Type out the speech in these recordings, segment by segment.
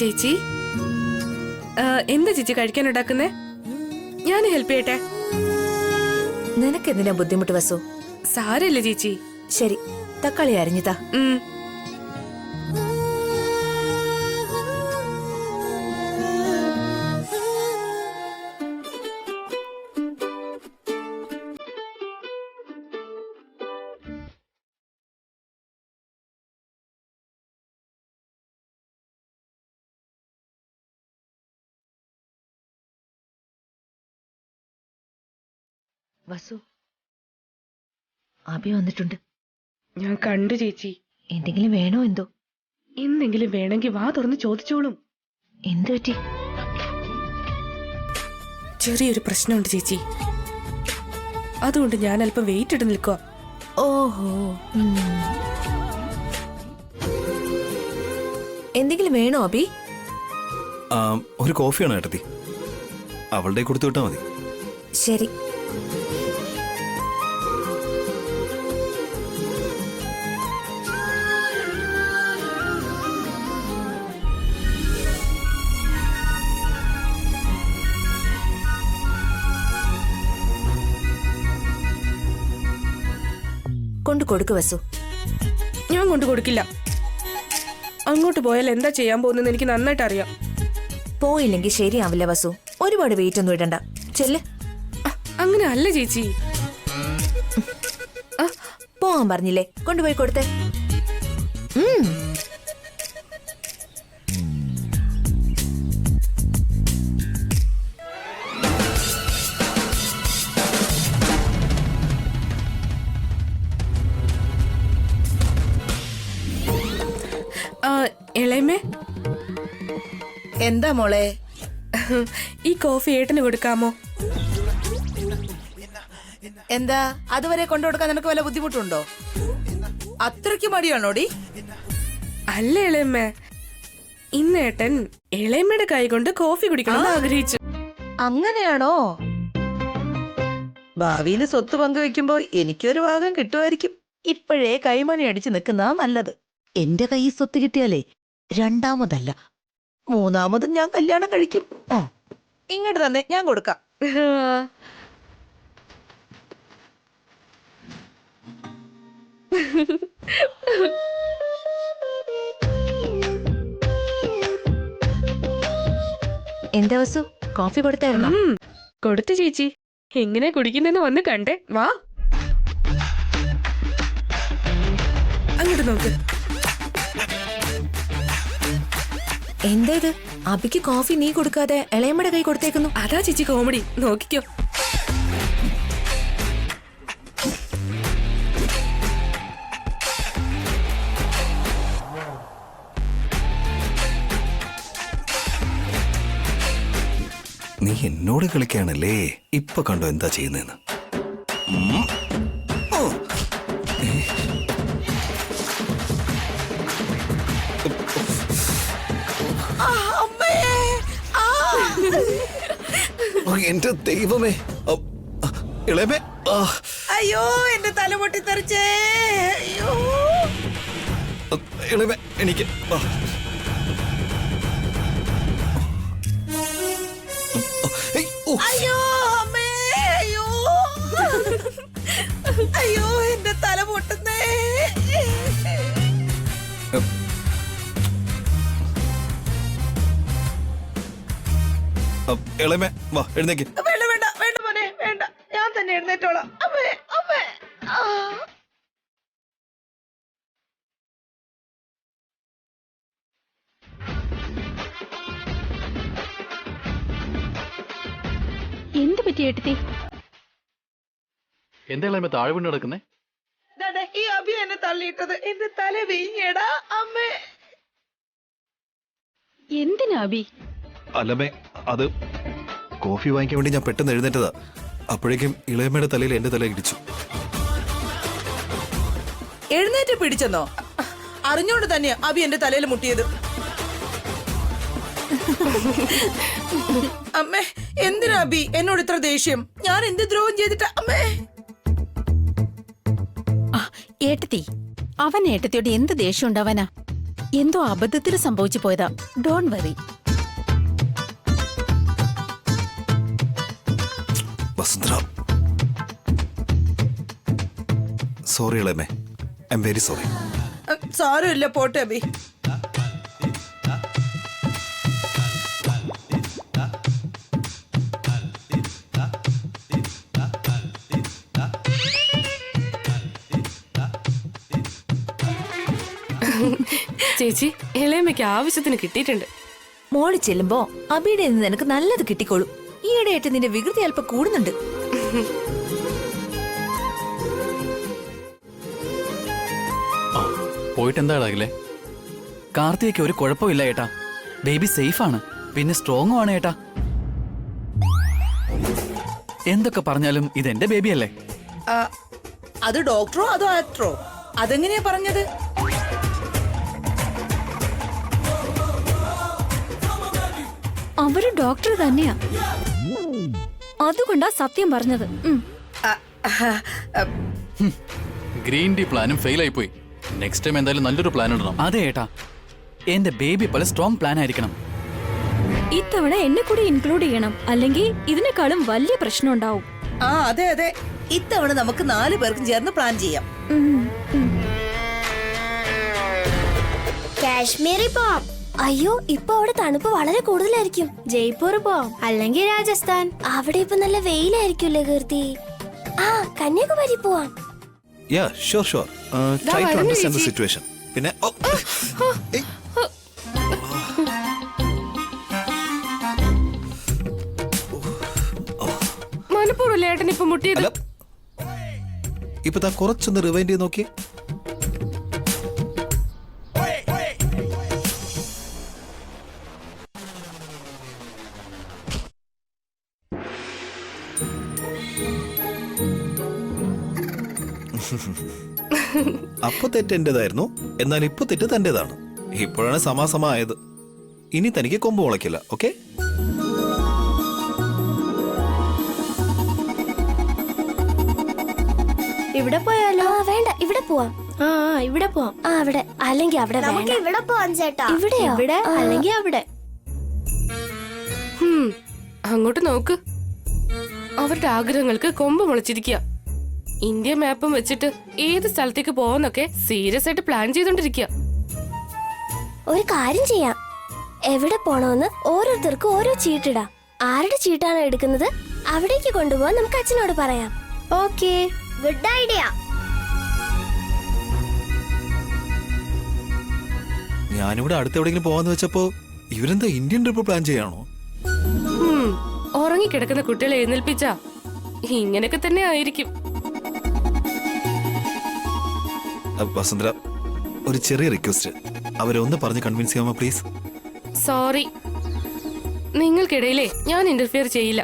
ചേച്ചി എന്താ ചേച്ചി കഴിക്കാൻ ഉണ്ടാക്കുന്നേ? ഞാൻ ഹെൽപ്പ് ചെയ്യട്ടെ? നിനക്കെന്തിനാ ബുദ്ധിമുട്ട് വസു? സാരമില്ല ചേച്ചി. ശരി, തക്കാളി അരിഞ്ഞിതാ. വസു, അഭി വന്നിട്ടുണ്ട്. ഞാൻ കണ്ടു ചേച്ചി. എന്തെങ്കിലും വേണോ എന്തോ? എന്തെങ്കിലും വേണമെങ്കിൽ വാ തുറന്ന് ചോദിച്ചോളും. എന്തു പറ്റി? ചെറിയൊരു പ്രശ്നമുണ്ട് ചേച്ചി, അതുകൊണ്ട് ഞാൻ അല്പം വെയിറ്റ് ഇട്ട് നിൽക്കുക. ഓഹോ, എന്തെങ്കിലും വേണോ അഭി? ഒരു കോഫിയാണ് ഏട്ടത്തി, അവളുടെ കൊടുത്തു വിട്ടാ മതി. ശരി. കൊണ്ടു കൊടുക്ക് വസു. ഞാൻ കൊണ്ടു കൊടുക്കില്ല. അങ്ങോട്ട് പോയാൽ എന്താ ചെയ്യാൻ പോകുന്നെന്ന് എനിക്ക് നന്നായിട്ട് അറിയാം. പോയില്ലെങ്കിൽ ശരിയാവില്ല വസു. ഒരുപാട് വെയിറ്റ് ഒന്നും ഇടണ്ട. ചെല്ല്. അങ്ങനെ അല്ല ചേച്ചി. പോവാൻ പറഞ്ഞില്ലേ, കൊണ്ടുപോയി കൊടുത്തേ. ഇളയമേ, എന്താ മോളെ? ഈ കോഫി ഏട്ടന് കൊടുക്കാമോ? എന്താ അതുവരെ കൊണ്ടുകൊടുക്കാൻ നിനക്ക് വല്ല ബുദ്ധിമുട്ടുണ്ടോ? അത്രയ്ക്ക് മടിയാണോടി? അല്ല ഇളയമ്മ, ഇന്ന് ഏട്ടൻ ഇളയമ്മയുടെ കൈ കൊണ്ട് കോഫി കുടിക്കണം ആഗ്രഹിച്ചു. അങ്ങനെയാണോ? ഭാവിയിൽ സ്വത്ത് പങ്കുവെക്കുമ്പോ എനിക്കൊരു ഭാഗം കിട്ടുമായിരിക്കും. ഇപ്പോഴേ കൈമണി അടിച്ച് നിൽക്കുന്നതാ നല്ലത്. എന്റെ കൈ സ്വത്ത് കിട്ടിയാലേ രണ്ടാമതല്ല മൂന്നാമതും ഞാൻ കല്യാണം കഴിക്കും. ഇങ്ങോട്ട് തന്നെ, ഞാൻ കൊടുക്കാം. എന്താ വസു, കോഫി കൊടുത്തായിരുന്നോ? കൊടുത്തു ചേച്ചി. എങ്ങനെ കുടിക്കുന്നെന്ന് വന്ന് കണ്ടേ. വാ അങ്ങോട്ട് നോക്ക്. എന്താ ഇത്? അഭിക്ക് കോഫി നീ കൊടുക്കാതെ ഇളയമ്മയുടെ കൈ കൊടുത്തേക്കുന്നു. അതാ ചേച്ചി കോമഡി. നോക്കിക്കോ. നീ എന്നോട് കളിക്കാണല്ലേ? ഇപ്പൊ കണ്ടോ എന്താ ചെയ്യുന്നതെന്ന്? എന്റെ ദൈവമേ, ഇളയമേ. അയ്യോ, എന്റെ തല പൊട്ടിത്തെറിച്ചേ. അയ്യോ ഇളയമേ, എനിക്ക് അയ്യോ അമ്മേ, അയ്യോ അയ്യോ, എന്റെ തല പൊട്ടുന്നേ. ഇളയമേ, വാ എഴുന്നേക്ക്. വേണ്ട വേണ്ട വേണ്ട മോനെ, വേണ്ട, ഞാൻ തന്നെ എഴുന്നേറ്റോളാം. അമ്മേ അമ്മേ. എന്ത് പറ്റി ഏട്ടത്തി? എന്താ താഴെ വീണ് കിടക്കുന്നേ? ഈ അഭി എന്നെ തള്ളിയിട്ടത്. എന്റെ തല വീങ്ങിയടാ അമ്മേ. എന്തിനാ അഭി? അല്ലമ്മേ, അത് കോഫി വാങ്ങിക്കാൻ വേണ്ടി ഞാൻ പെട്ടെന്ന് എഴുന്നേറ്റതാ. അപ്പോഴേക്കും ഇളയമ്മയുടെ തലയിൽ എന്റെ തല ഇടിച്ചു. എഴുന്നേറ്റ് പിടിച്ചെന്നോ? അറിഞ്ഞോണ്ട് തന്നെയാ അഭി എന്റെ തലയിൽ മുട്ടിയത്. അമ്മേ, എന്തിനാ അഭി എന്നോട് ഇത്ര ദേഷ്യം? ഞാൻ എന്ത് ദ്രോഹം ചെയ്തിട്ടാ അമ്മേ? ഏട്ടത്തി, അവൻ ഏട്ടത്തിയോട് എന്ത് ദേഷ്യം ഉണ്ടാവാനാ? എന്തോ അബദ്ധത്തിൽ സംഭവിച്ചു പോയതാ. Don't worry. വസുന്ധര, സോറി ഇളയമേ, ഐ എം വെരി സോറി. സാരമില്ല, പോട്ടെ അബി. ചേച്ചി, ഇളയമ്മയ്ക്ക് ആവശ്യത്തിന് കിട്ടിയിട്ടുണ്ട്. മോള് ചെല്ലുമ്പോ അബിയുടെ നിന്ന് നിനക്ക് നല്ലത് കിട്ടിക്കോളും. ഈയിടെയായിട്ട് നിന്റെ വികൃതി അല്പം കൂടുന്നുണ്ട്. പോയിട്ട് എന്താ കാർത്തികയ്ക്ക് ഒരു കുഴപ്പമില്ല ഏട്ടാ. ബേബി സേഫ് ആണ്, പിന്നെ സ്ട്രോങ്ങും ആണ് ഏട്ടാ. എന്തൊക്കെ പറഞ്ഞാലും ഇതെന്റെ ബേബിയല്ലേ. അത് ഡോക്ടറോ അതോ ആക്ടറോ? അതെങ്ങനെയാ പറഞ്ഞത്? അവര് ഡോക്ടർ തന്നെയാ, അതുകൊണ്ടാ സത്യം പറഞ്ഞത്. ഗ്രീൻ ടീ പ്ലാനും ഫെയിൽ ആയി പോയി. നെക്സ്റ്റ് ടൈം എന്തായാലും നല്ലൊരു പ്ലാൻ ഇടണം. അതെ ഏട്ടാ, എന്റെ ബേബി പോലെ സ്ട്രോങ് പ്ലാൻ ആയിരിക്കണം. ഇത്തവണ എന്നെ കൂടി ഇൻക്ലൂഡ് ചെയ്യണം, അല്ലെങ്കിൽ ഇതിനേക്കാളും വലിയ പ്രശ്നം ഉണ്ടാവും. അതെ അതെ, ഇത്തവണ നമുക്ക് 4 പേർക്കും ചേർന്ന് പ്ലാൻ ചെയ്യാം. കാശ്മീരിൽ പോവാം. അയ്യോ, ഇപ്പൊ അവിടെ തണുപ്പ് വളരെ കൂടുതലായിരിക്കും. ജയ്പൂർ പോവാം, അല്ലെങ്കിൽ രാജസ്ഥാൻ. അവിടെ ഇപ്പൊ നല്ല വെയിലായിരിക്കുമല്ലേ കീർത്തി? കന്യാകുമാരി പോവാം. Yeah sure sure, try to understand the situation. പിന്നെ മനപ്പൂർവ്വം ഏട്ടൻ ഇപ്പൊ മുട്ടിയത്. അല്ല, ഇപ്പൊ താ കുറച്ചൊന്ന് റിവൈൻഡ് ചെയ്ത് നോക്കിയേ. അപ്പൊ തെറ്റ് എന്റേതായിരുന്നു, എന്നാൽ ഇപ്പൊ തെറ്റ് തന്റേതാണ്. ഇപ്പോഴാണ് സമാസമായത്. ഇനി തനിക്ക് കൊമ്പ് മുളയ്ക്കില്ല. ഓക്കെ, ഇവിടെ പോയാലോ? വേണ്ട, ഇവിടെ പോവാം. ഇവിടെ പോവാം. അവിടെ അല്ലെങ്കിൽ അവിടെ. നമുക്ക് ഇവിടെ പോവാം ചേട്ടാ. ഇവിടെയോ? ഇവിടെ അല്ലെങ്കിൽ അവിടെ. അങ്ങോട്ട് നോക്ക്, അവരുടെ ആഗ്രഹങ്ങൾക്ക് കൊമ്പ് മുളച്ചിരിക്കുക. ഇന്ത്യ മാപ്പും വെച്ചിട്ട് ഏത് സ്ഥലത്തേക്ക് പോവാന്നൊക്കെ സീരിയസ് ആയിട്ട് പ്ലാൻ ചെയ്തോണ്ടിരിക്കുക. ഒരു കാര്യം ചെയ്യാം, എവിടെ പോണോന്ന് ഓരോരുത്തർക്കും ഓരോ ചീട്ടിടാം. ആരുടെ ചീട്ടാണ് എടുക്കുന്നത് അവിടേക്ക് കൊണ്ടുപോകാൻ നമുക്ക് അച്ഛനോട് പറയാം. Okay, good idea. ഞാനിവിടെ അടുത്തെവിടെങ്കിലും പോവാന്ന് വെച്ചപ്പോ ഇവരെന്താ ഇന്ത്യൻ ട്രിപ്പ് പ്ലാൻ ചെയ്യാണോ? ഉറങ്ങിക്കിടക്കുന്ന കുട്ടികളെ എഴുന്നേൽപ്പിച്ചാ ഇങ്ങനെയൊക്കെ തന്നെ ആയിരിക്കും. വസുന്ധര, ഒരു ചെറിയ റിക്വസ്റ്റ്, അവരെ ഒന്ന് പറഞ്ഞ് കൺവിൻസ് ചെയ്യാമോ പ്ലീസ്? സോറി, നിങ്ങൾക്കിടയിലേ ഞാൻ ഇന്റർഫിയർ ചെയ്യില്ല.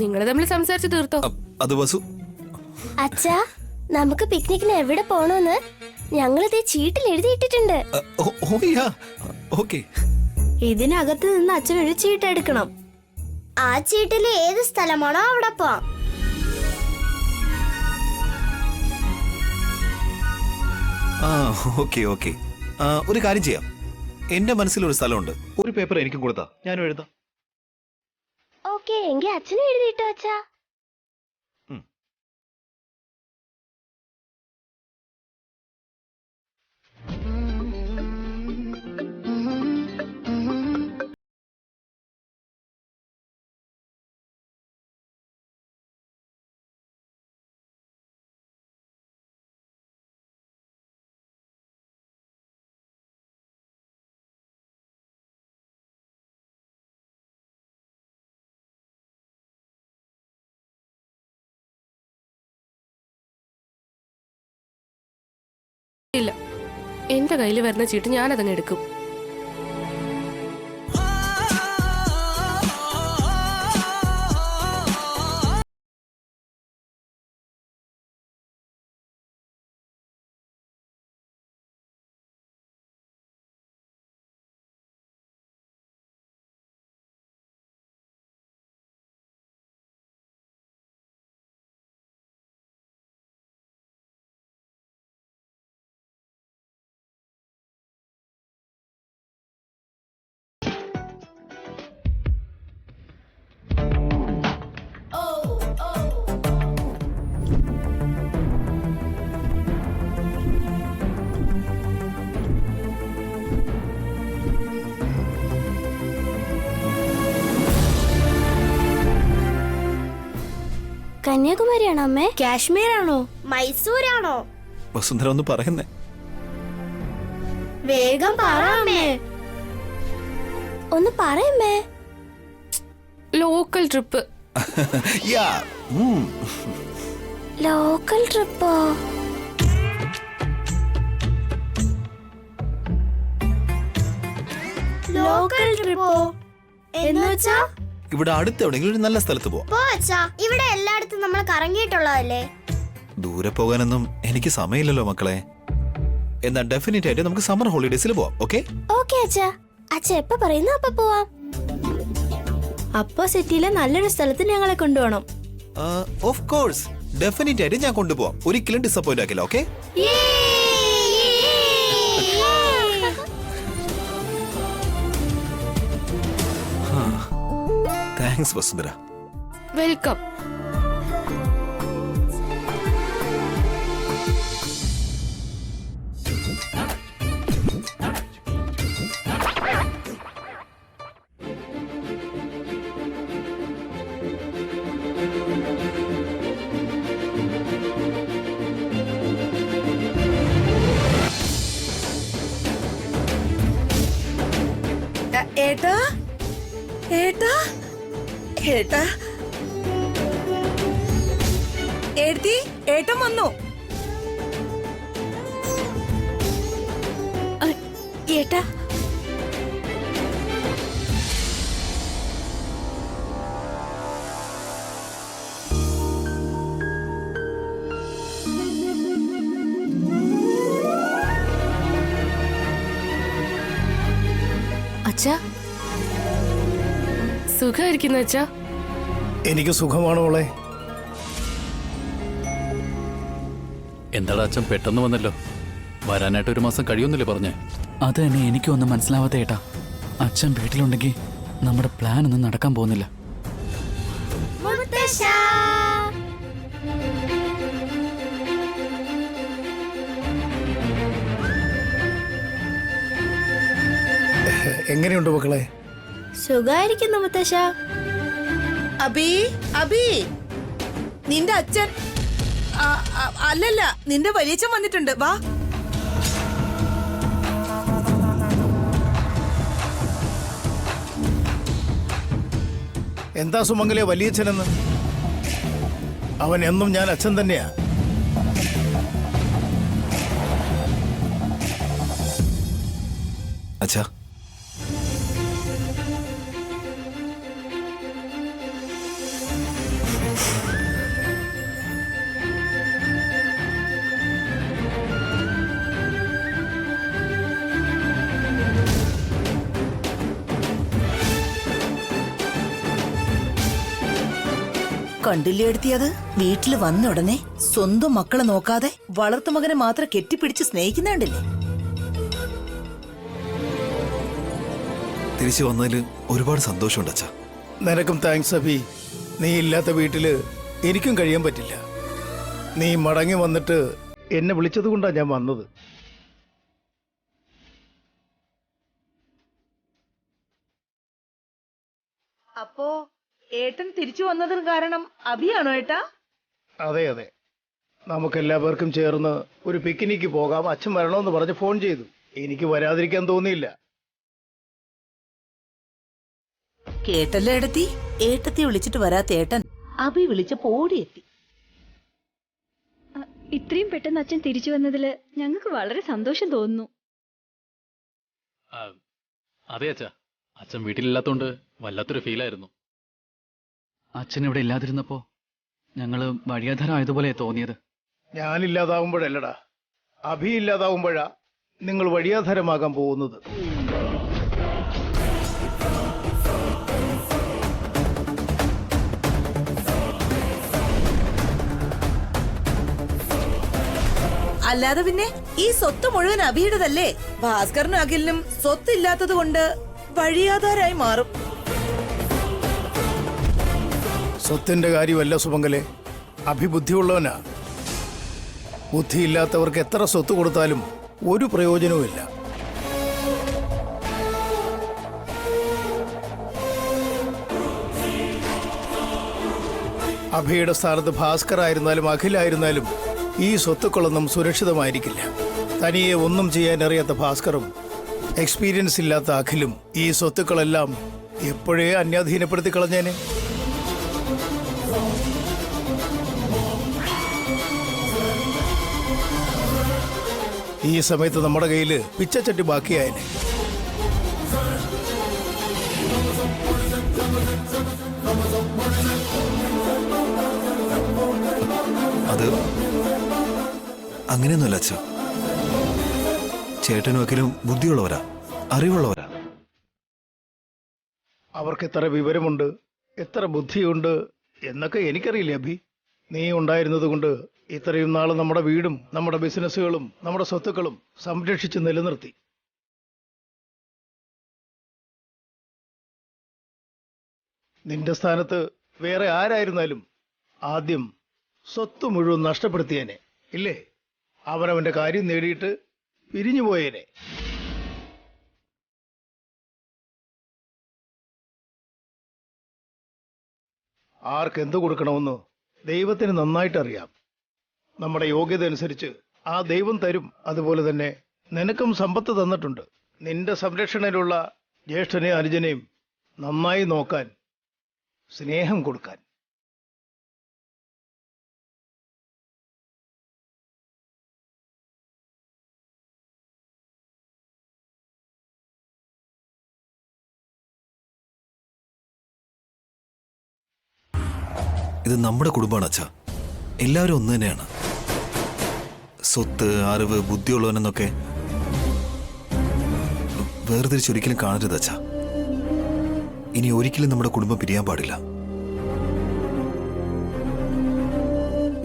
നിങ്ങൾ തമ്മിൽ സംസാരിച്ച് തീർത്തോ. അത് വസു. അച്ഛാ, നമുക്ക് പിക്നിക്കിന് എവിടെ പോണോന്ന് ഞങ്ങളിതേ ചീട്ടിൽ എഴുതിയിട്ടിട്ടുണ്ട്. ഇതിനകത്ത് നിന്ന് അച്ഛൻ ഒരു ചീട്ട് എടുക്കണം. ആ ചീട്ടിൽ ഏത് സ്ഥലമാണോ അവിടെ പോവാം. ഒരു കാര്യം ചെയ്യാം, എന്റെ മനസ്സിലൊരു സ്ഥലമുണ്ട്. ഒരു പേപ്പർ എനിക്കും കൊടുത്താ ഞാനും എഴുതാം. ഓക്കെ, എങ്കിൽ അച്ഛനും എഴുതിയിട്ടോ അച്ഛാ. ഇല്ല, എന്റെ കയ്യിൽ വരുന്ന ചീട്ട് ഞാനതങ്ങ് എടുക്കും. കന്യാകുമാരിയാണോ അമ്മേ? കാശ്മീർ ആണോ? മൈസൂരാണോ? വസുന്ധര ഒന്ന് പറയുന്നേ. വേഗം പറ അമ്മേ. ഒന്ന് പറയമ്മേ. Local trip. യാ, ലോക്കൽ ട്രിപ്പോ? ലോക്കൽ ട്രിപ്പോ എന്നുവെച്ചാ? ഇവിടെ അടുത്ത് എവിടെയെങ്കിലും ഒരു നല്ല സ്ഥലത്ത് പോവാം. ഇവിടെ എല്ലായിടത്തും നമ്മൾ കറങ്ങിയിട്ടുള്ളതല്ലേ. ദൂരെ പോകാനൊന്നും എനിക്ക് സമയമില്ലല്ലോ മക്കളെ. എന്നാ ഡെഫിനറ്റ് ആയിട്ട് നമുക്ക് സമ്മർ ഹോളിഡേസിൽ പോവാം. ഓക്കെ ഓക്കെ അച്ഛാ. അച്ഛാ എപ്പോ പറയുന്നു അപ്പൊ പോവാം. അപ്പൊ സിറ്റിയിലെ നല്ലൊരു സ്ഥലത്ത് ഞങ്ങളെ കൊണ്ടുപോകണം. ഓഫ് കോഴ്സ്, ഡെഫിനറ്റ് ആയിട്ട് ഞാൻ കൊണ്ടുപോവാം. ഒരിക്കലും ഡിസപ്പോയിന്റ് ആക്കില്ല. Okay thanks Vasundhara. വെൽക്കം. ഏട്ടാ ഏട്ടാ ഏട്ടാ എഴുതി ഏട്ടൻ വന്നു. ഏട്ടാ അച്ഛാ, സുഖായിരിക്കുന്ന അച്ഛാ? എനിക്ക് സുഖമാണ് മോളെ. എന്താടാ അച്ഛൻ പെട്ടെന്ന് വന്നല്ലോ? വരാനായിട്ട് 1 മാസം കഴിയുന്നില്ലേ പറഞ്ഞേ? അത് തന്നെ എനിക്കൊന്നും മനസ്സിലാവാത്ത ഏട്ടാ. അച്ഛൻ വീട്ടിലുണ്ടെങ്കിൽ നമ്മുടെ പ്ലാൻ ഒന്നും നടക്കാൻ പോകുന്നില്ല. എങ്ങനെയുണ്ട് മക്കളെ? സുഖായിരിക്കുന്നു മുത്തശ്ശ. അബി അബി, നിന്റെ അച്ഛൻ അല്ലല്ല, നിന്റെ വലിയച്ഛൻ വന്നിട്ടുണ്ട്. വാ. എന്താ സുമംഗലെ വലിയച്ഛനെന്ന്? അവൻ എന്നും ഞാൻ അച്ഛൻ തന്നെയാ. അച്ഛാ, കണ്ടില്ലേ എടുത്തിയത്? വീട്ടില് വന്ന ഉടനെ സ്വന്തം മക്കളെ നോക്കാതെ വളർത്തുമകനെ മാത്രം കെട്ടിപ്പിടിച്ച് സ്നേഹിക്കുന്നുണ്ടല്ലേ. തിരിച്ചു വന്നതിൽ ഒരുപാട് സന്തോഷമുണ്ട് അച്ഛാ. നിനക്കും താങ്ക്സ് അബി. നീ ഇല്ലാത്ത വീട്ടില് എനിക്കും കഴിയാൻ പറ്റില്ല. നീ മടങ്ങി വന്നിട്ട് എന്നെ വിളിച്ചത് കൊണ്ടാ ഞാൻ വന്നത്. അപ്പോ ഏട്ടൻ തിരിച്ചു വന്നതിന് കാരണം അബിയാണോ ഏട്ടാ? അതെ അതെ, നമുക്കെല്ലാവർക്കും ചേർന്ന് ഒരു പിക്നിക്ക് പോകാം, അച്ഛൻ വരണമെന്ന് പറഞ്ഞ് ഫോൺ ചെയ്തു. എനിക്ക് വരാതിരിക്കാൻ തോന്നിയില്ല. കേട്ടല്ലോ എടുത്തി, ഏട്ടത്തി വിളിച്ചിട്ട് വരാത്ത ഏട്ടൻ അബി വിളിച്ചപ്പോ ഓടിയെത്തി. ഇത്രയും പെട്ടെന്ന് അച്ഛൻ തിരിച്ചു വന്നതില് ഞങ്ങൾക്ക് വളരെ സന്തോഷം തോന്നുന്നു. അതെ അച്ഛാ, അച്ഛൻ വീട്ടിലില്ലാത്തോണ്ട് വല്ലാത്തൊരു ഫീലായിരുന്നു. അച്ഛൻ ഇവിടെ ഇല്ലാതിരുന്നപ്പോ ഞങ്ങള് വഴിയാധാരം ആയതുപോലെ തോന്നിയത്. ഞാനില്ലാതാവുമ്പോഴല്ലടാ, അഭി ഇല്ലാതാവുമ്പോഴാ നിങ്ങൾ വഴിയാധാരമാകാൻ പോകുന്നത്. അല്ലാതെ പിന്നെ ഈ സ്വത്ത് മുഴുവൻ അബിയുടേതല്ലേ? ഭാസ്കറിനും അഖിലിനും സ്വത്തില്ലാത്തത് കൊണ്ട് വഴിയാധാരായി മാറും. സ്വത്തിന്റെ കാര്യമല്ല സുമംഗലെ, അഭിബുദ്ധിയുള്ളവനാ. ബുദ്ധിയില്ലാത്തവർക്ക് എത്ര സ്വത്ത് കൊടുത്താലും ഒരു പ്രയോജനവുമില്ല. അഭിയുടെ സ്ഥാനത്ത് ഭാസ്കർ ആയിരുന്നാലും അഖിലായിരുന്നാലും ഈ സ്വത്തുക്കളൊന്നും സുരക്ഷിതമായിരിക്കില്ല. തനിയെ ഒന്നും ചെയ്യാൻ അറിയാത്ത ഭാസ്കറും എക്സ്പീരിയൻസ് ഇല്ലാത്ത അഖിലും ഈ സ്വത്തുക്കളെല്ലാം എപ്പോഴേ അന്യാധീനപ്പെടുത്തി കളഞ്ഞേനെ. ഈ സമയത്ത് നമ്മുടെ കയ്യിൽ പിച്ചച്ചട്ടി ബാക്കിയായനെ. അത് അങ്ങനെയൊന്നുമല്ല അച്ഛ. ചേട്ടനും അഖിലും ബുദ്ധിയുള്ളവരാ, അറിവുള്ളവരാ. അവർക്ക് എത്ര വിവരമുണ്ട്, എത്ര ബുദ്ധിയുണ്ട് എന്നൊക്കെ എനിക്കറിയില്ലേ അഭി. നീ ഉണ്ടായിരുന്നത് കൊണ്ട് ഇത്രയും നാള് നമ്മുടെ വീടും നമ്മുടെ ബിസിനസ്സുകളും നമ്മുടെ സ്വത്തുക്കളും സംരക്ഷിച്ച് നിലനിർത്തി. നിന്റെ സ്ഥാനത്ത് വേറെ ആരായിരുന്നാലും ആദ്യം സ്വത്ത് മുഴുവൻ നഷ്ടപ്പെടുത്തിയേനെ, ഇല്ലേ? അവനവന്റെ കാര്യം നേടിയിട്ട് പിരിഞ്ഞുപോയേനെ. ആർക്കെന്ത് കൊടുക്കണമെന്ന് ദൈവത്തിന് നന്നായിട്ടറിയാം. നമ്മുടെ യോഗ്യത അനുസരിച്ച് ആ ദൈവം തരും. അതുപോലെ തന്നെ നിനക്കും സമ്പത്ത് തന്നിട്ടുണ്ട്. നിന്റെ സംരക്ഷണയിലുള്ള ജ്യേഷ്ഠനെയും അനുജനെയും നന്നായി നോക്കാൻ, സ്നേഹം കൊടുക്കാൻ. ഇത് നമ്മുടെ കുടുംബമാണ് അച്ഛ. എല്ലാവരും ഒന്ന് തന്നെയാണ്. സ്വത്ത്, അറിവ്, ബുദ്ധിയുള്ളവനെന്നൊക്കെ വേർതിരിച്ചൊരിക്കലും കാണരുത് അച്ഛ. ഇനി ഒരിക്കലും നമ്മുടെ കുടുംബം പിരിയാൻ പാടില്ല.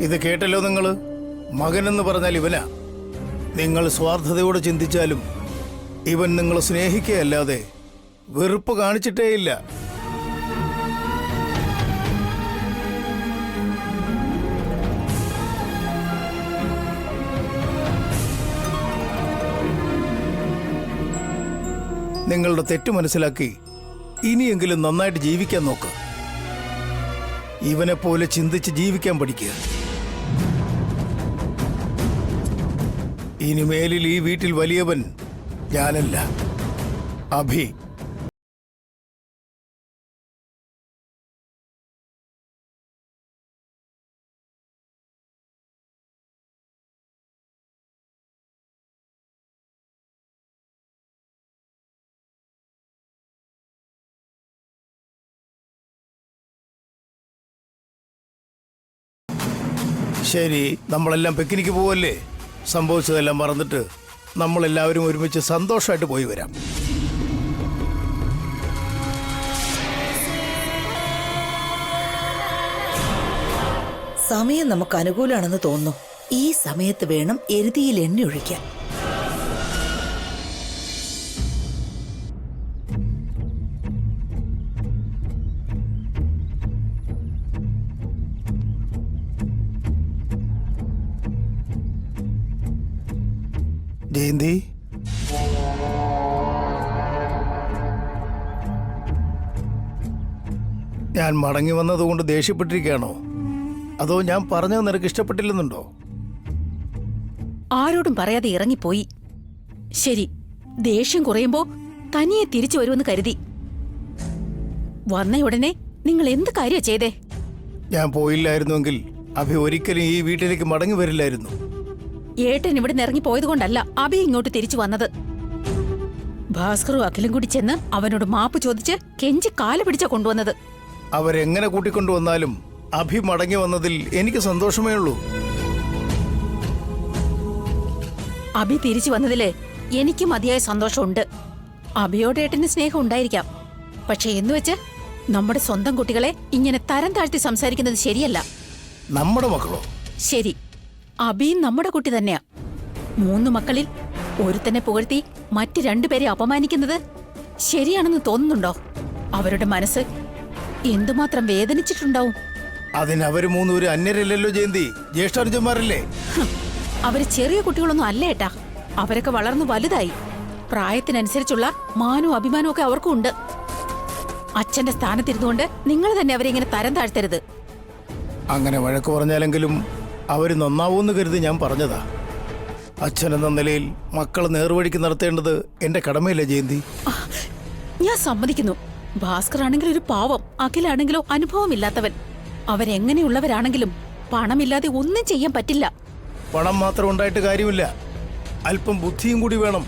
ഇത് കേട്ടല്ലോ നിങ്ങള്? മകനെന്ന് പറഞ്ഞാൽ ഇവനാ. നിങ്ങൾ സ്വാർത്ഥതയോടെ ചിന്തിച്ചാലും ഇവൻ നിങ്ങളെ സ്നേഹിക്കുകയല്ലാതെ വെറുപ്പ് കാണിച്ചിട്ടേയില്ല. നിങ്ങളുടെ തെറ്റ് മനസ്സിലാക്കി ഇനിയെങ്കിലും നന്നായിട്ട് ജീവിക്കാൻ നോക്ക്. ഇവനെപ്പോലെ ചിന്തിച്ച് ജീവിക്കാൻ പഠിക്കുക. ഇനിമേലിൽ ഈ വീട്ടിൽ വലിയവൻ ഞാനല്ല, അഭി. ശരി, നമ്മളെല്ലാം പിക്നിക്ക് പോവല്ലേ? സംഭവിച്ചതെല്ലാം മറന്നിട്ട് നമ്മളെല്ലാവരും ഒരുമിച്ച് സന്തോഷമായിട്ട് പോയി വരാം. സമയം നമുക്ക് അനുകൂലമാണെന്ന് തോന്നുന്നു. ഈ സമയത്ത് വേണം എരുതിയിൽ എണ്ണ ഒഴിക്കാൻ. ജയന്തി, ഞാൻ മടങ്ങി വന്നതുകൊണ്ട് ദേഷ്യപ്പെട്ടിരിക്കുകയാണോ? അതോ ഞാൻ പറഞ്ഞത് നിനക്ക് ഇഷ്ടപ്പെട്ടില്ലെന്നുണ്ടോ? ആരോടും പറയാതെ ഇറങ്ങിപ്പോയി. ശരി, ദേഷ്യം കുറയുമ്പോ തനിയെ തിരിച്ചു വരുമെന്ന് കരുതി. വന്ന ഉടനെ നിങ്ങൾ എന്ത് കാര്യ ചെയ്തേ? ഞാൻ പോയില്ലായിരുന്നുവെങ്കിൽ അഭി ഒരിക്കലും ഈ വീട്ടിലേക്ക് മടങ്ങി വരില്ലായിരുന്നു. ഏട്ടൻ ഇവിടെ ഇറങ്ങി പോയത് കൊണ്ടല്ല അഭി ഇങ്ങോട്ട് തിരിച്ചു വന്നത്. ഭാസ്കറും അഖിലും കൂടി ചെന്ന് അവനോട് മാപ്പ് ചോദിച്ച് കെഞ്ചി കാല് പിടിച്ച കൊണ്ടുവന്നത്. അവരെങ്ങനെ കൂട്ടിക്കൊണ്ടുവന്നാലും അഭി മടങ്ങി വന്നതിൽ എനിക്ക് സന്തോഷമേ ഉള്ളൂ. അഭി തിരിച്ചു വന്നതില് എനിക്ക് മതിയായ സന്തോഷമുണ്ട്. അഭിയോട് ഏട്ടന് സ്നേഹം ഉണ്ടായിരിക്കാം, പക്ഷെ എന്നുവെച്ച് നമ്മുടെ സ്വന്തം കുട്ടികളെ ഇങ്ങനെ തരം താഴ്ത്തി സംസാരിക്കുന്നത് ശരിയല്ല. നമ്മുടെ മക്കളോ? ശരി, അഭിയും നമ്മുടെ കുട്ടി തന്നെയാ. 3 മക്കളിൽ ഒരുത്തനെ പുകഴ്ത്തി മറ്റ് 2 പേരെ അപമാനിക്കുന്നത് ശരിയാണെന്ന് തോന്നുന്നുണ്ടോ? അവരുടെ മനസ്സ് എന്തുമാത്രം വേദനിച്ചിട്ടുണ്ടാവും. അതിനവര് 3 പേര് അന്യരല്ലല്ലോ ജയന്തി, ജ്യേഷ്ഠാനുജന്മാരല്ലേ? അവര് ചെറിയ കുട്ടികളൊന്നും അല്ല ഏട്ടാ. അവരൊക്കെ വളർന്നു വലുതായി. പ്രായത്തിനനുസരിച്ചുള്ള മാനവും അഭിമാനവും ഒക്കെ അവർക്കും ഉണ്ട്. അച്ഛന്റെ സ്ഥാനത്തിരുന്നുകൊണ്ട് നിങ്ങൾ തന്നെ അവരെ ഇങ്ങനെ തരം താഴ്ത്തരുത്. അങ്ങനെ വഴക്ക് പറഞ്ഞാലെങ്കിലും അവർ നന്നാവൂന്ന് കരുതി ഞാൻ പറഞ്ഞതാ. അച്ഛനെന്ന നിലയിൽ മക്കളെ നേർവഴിക്ക് നടത്തേണ്ടത് എന്റെ കടമയില്ല ജയന്തി. ഞാൻ സമ്മതിക്കുന്നു. ഭാസ്കർ ആണെങ്കിൽ ഒരു പാവം, അഖിലാണെങ്കിലോ അനുഭവമില്ലാത്തവൻ. അവരെങ്ങനെയുള്ളവരാണെങ്കിലും പണമില്ലാതെ ഒന്നും ചെയ്യാൻ പറ്റില്ല. പണം മാത്രം ഉണ്ടായിട്ട് കാര്യമില്ല, അല്പം ബുദ്ധിയും കൂടി വേണം.